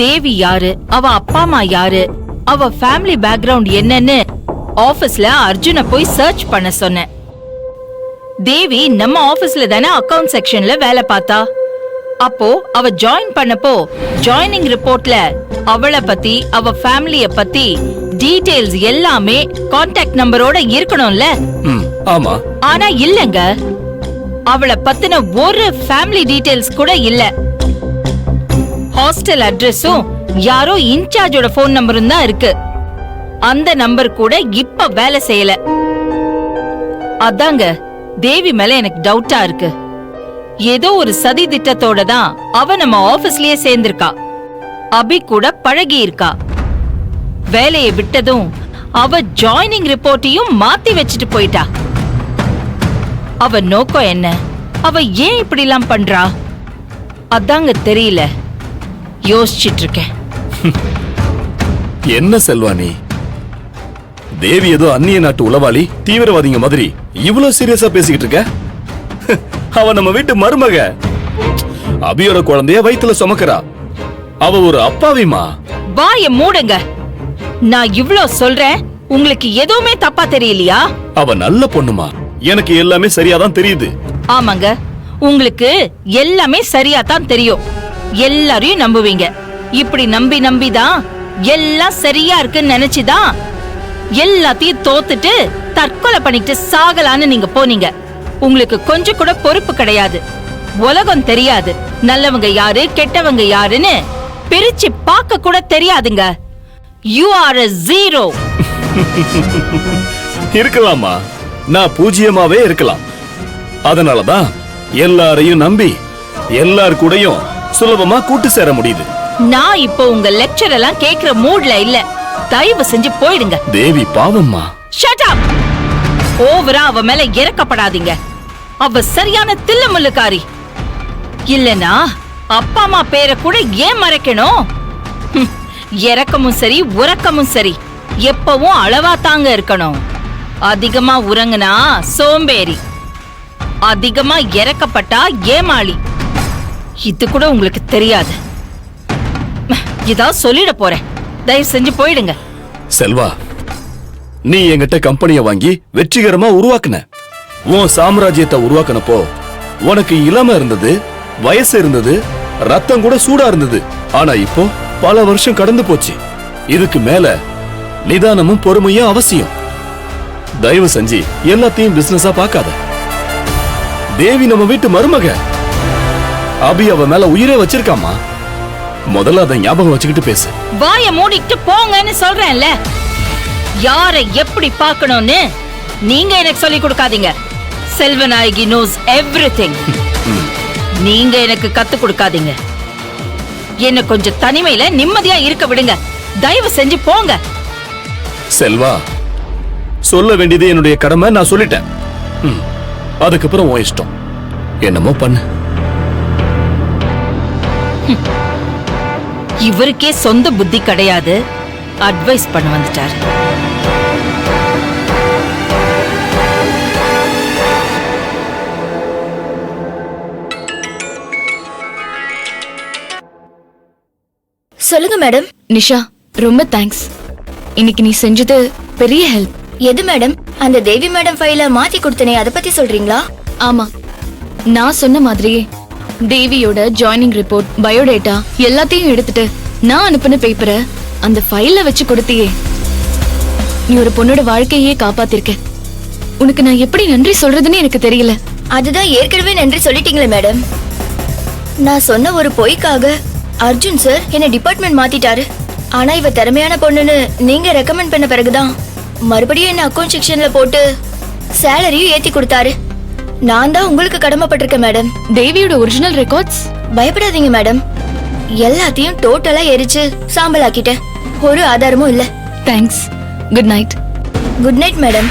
தேவி யாரு, அவ அப்பா அம்மா யாரு, அவ ஃபேமிலி பேக்ரவுண்ட் என்னன்னு ஆபீஸ்ல அர்ஜுனை போய் சர்ச் பண்ண சொன்னேன். தேவி நம்ம ஆபீஸ்ல தானே அக்கவுண்ட் செக்ஷன்ல வேலை பார்த்தா. அப்போ அவ ஜாயின் பண்ணப்போ ஜாயினிங் ரிப்போர்ட்ல அவளை பத்தி அவ ஃபேமிலிய பத்தி டீடைல்ஸ் எல்லாமே கான்டாக்ட் நம்பரோட இருக்கணும்ல. ஆமா. ஆனா இல்லங்க, அவளை பத்தின ஒரு ஃபேமிலி டீடைல்ஸ் கூட இல்ல. ஹாஸ்டல் அட்ரஸும் யாரோ இன்சார்ஜோட போன் நம்பரும் தான் இருக்கு. அந்த நம்பர் கூட இப்ப வேலை செய்யல. அதாங்க தேவி மேல எனக்கு டவுட்டா இருக்கு. ஏதோ ஒரு சதி திட்டத்தோட தான் அவ நம்ம ஆபீஸ்லயே சேர்ந்திருக்கா. அபி கூட பழகி இருக்கா. வேலையை விட்டதும் அவ ஜாயினிங் ரிப்போர்ட்டையும் மாத்தி வச்சுட்டு போயிட்டா. அவ நோக்கம் என்ன? அவ ஏன் இப்படி எல்லாம் பண்றா? அதாங்க தெரியல. யோசிச்சிட்டு இருக்கேன். என்ன செல்வானி, தேவி ஏதோ அந்நிய நாட்டு உளவாளி தீவிரவாதிங்க மாதிரி இவ்வளவு சீரியஸா பேசிக்கிட்டு இருக்க? அவ நம்ம வீட்டு மருமக. அபியோட குழந்தைய வயித்துல சுமக்கிறா. அவ ஒரு அப்பாவிமா. வாய மூடுங்க. நான் இவ்ளோ சொல்றேன், உங்களுக்கு எதுவுமே தப்பா தெரியலையா? அவ நல்ல பொண்ணுமா. எனக்கு எல்லாமே சரியாதான் தெரியுது. ஆமாங்க, உங்களுக்கு எல்லாமே சரியா தான் தெரியும். எல்லாரையும் நம்புவீங்க. இப்படி நம்பி நம்பிதான் எல்லாம் சரியா இருக்குன்னு நினைச்சுதான் எல்லாத்தையும் தோத்துட்டு தற்கொலை பண்ணிட்டு சாகலான்னு நீங்க போனீங்க. உங்களுக்கு கொஞ்சம் கூட பொறுப்பு கிடையாது. உலகம் தெரியாது. நல்லவங்க யாரு கெட்டவங்க யாருன்னு பிரிச்சு பார்க்க கூட தெரியாதுங்க. You are a zero. இருக்கலாமா, நான் பூஜ்ஜியமாவே இருக்கலாம். அதனாலதான் எல்லாரையும் நம்பி எல்லார் கூடயும் சுலபமா கூட்டு சேர முடியுது. நான் இப்போ உங்க லெக்சர் எல்லாம் கேக்குற மூட்ல இல்ல. தயவு செஞ்சு போயிடுங்க. தேவி பாவம்மா. Shut up. ஓவரா அவ மேல இறக்கப்படாதீங்க. அவ சரியான தில்லுமுல்லுக்காரி. இல்லனா அப்பா அம்மா பேரை கூட ஏன் மறைக்கணும்? இறக்கமும் சரி உறக்கமும் சரி எப்பவும் அளவா தாங்க இருக்கணும். அதிகமா உறங்குனா சோம்பேறி, அதிகமா இறக்கப்பட்டா ஏமாளி. இது கூட உங்களுக்கு தெரியாது. இதான் சொல்லிட போறேன். தயவு செஞ்சு போயிடுங்க. செல்வா, நீ என்கிட்ட கம்பெனிய வாங்கி வெற்றிகரமா உருவாக்குன. உன் சாம்ராஜ்யத்தை உருவாக்குனப்போ உனக்கு இளமை இருந்தது, வயசு இருந்தது, ரத்தம் கூட சூடா இருந்தது. ஆனா இப்போ பல வருஷம் கடந்து போச்சு. இதுக்கு மேல நிதானமும் பொறுமையும் அவசியம். தயவு செஞ்சு எல்லாத்தையும் பிசினஸா பார்க்காத. தேவி நம்ம வீட்டு மருமக. அபி அவ மேல உயிரே வச்சிருக்காமா. முதல்ல அதை ஞாபகம் வச்சுக்கிட்டு பேசு. வாய மூடிட்டு போங்கன்னு சொல்றேன்ல. யாரை எப்படி பார்க்கணும்னு நீங்க எனக்கு சொல்லி கொடுக்காதீங்க. Selvanayagi knows everything. நீங்க எனக்கு கத்து கொடுக்காதீங்க. என்ன கொஞ்சம் தனிமையில நிம்மதியா இருக்க விடுங்க. தயவு செஞ்சு போங்க. செல்வா, சொல்ல வேண்டியது என்னுடைய கடமை. நான் சொல்லிட்டேன். அதுக்கப்புறம் உன் இஷ்டம். என்னமோ பண்ணு. இவருக்கே சொந்த புத்தி கிடையாது. அட்வைஸ் பண்ண வந்துட்டாரு. சொல்லுங்க மேடம். நிஷா, ரொம்ப தேங்க்ஸ். இன்னைக்கு நீ செஞ்சது பெரிய ஹெல்ப். எது மேடம்? அந்த தேவி மேடம் ஃபைல மாத்தி கொடுத்தனே, அத பத்தி சொல்றீங்களா? ஆமா, நான் சொன்ன மாதிரியே தேவியோட ஜாயினிங் ரிப்போர்ட், பயோடேட்டா எல்லாத்தையும் எடுத்துட்டு நான் அனுப்பின பேப்பரை அந்த ஃபைல்ல வச்சு கொடுத்தியே. நீ ஒரு பொண்ணோட வாழ்க்கையே காப்பாத்திருக்க. உனக்கு நான் எப்படி நன்றி சொல்றதுன்னு எனக்கு தெரியல. அதுதான் ஏற்கனவே நன்றி சொல்லிட்டீங்களே மேடம். நான் சொன்ன ஒரு பொய்க்காக அர்ஜுன் சார் என்ன டிபார்ட்மெண்ட் மாத்திட்டாரு. ஆனா இவ திறமையான பொண்ணுன்னு நீங்க ரெக்கமெண்ட் பண்ண பிறகுதான் மறுபடியும் என்ன அக்கவுண்ட் செக்ஷன்ல போட்டு சேலரியும் ஏத்தி கொடுத்தாரு. நான் தான் உங்களுக்கு கடமைப்பட்டிருக்கேன் மேடம். தேவியோட ஒரிஜினல் ரெக்கார்ட்ஸ்? பயப்படாதீங்க மேடம், எல்லாத்தையும் டோட்டலா எரிச்சு சாம்பல் ஆக்கிட்டேன். ஒரு ஆதாரமும் இல்ல. Thanks. Good night. Good night madam.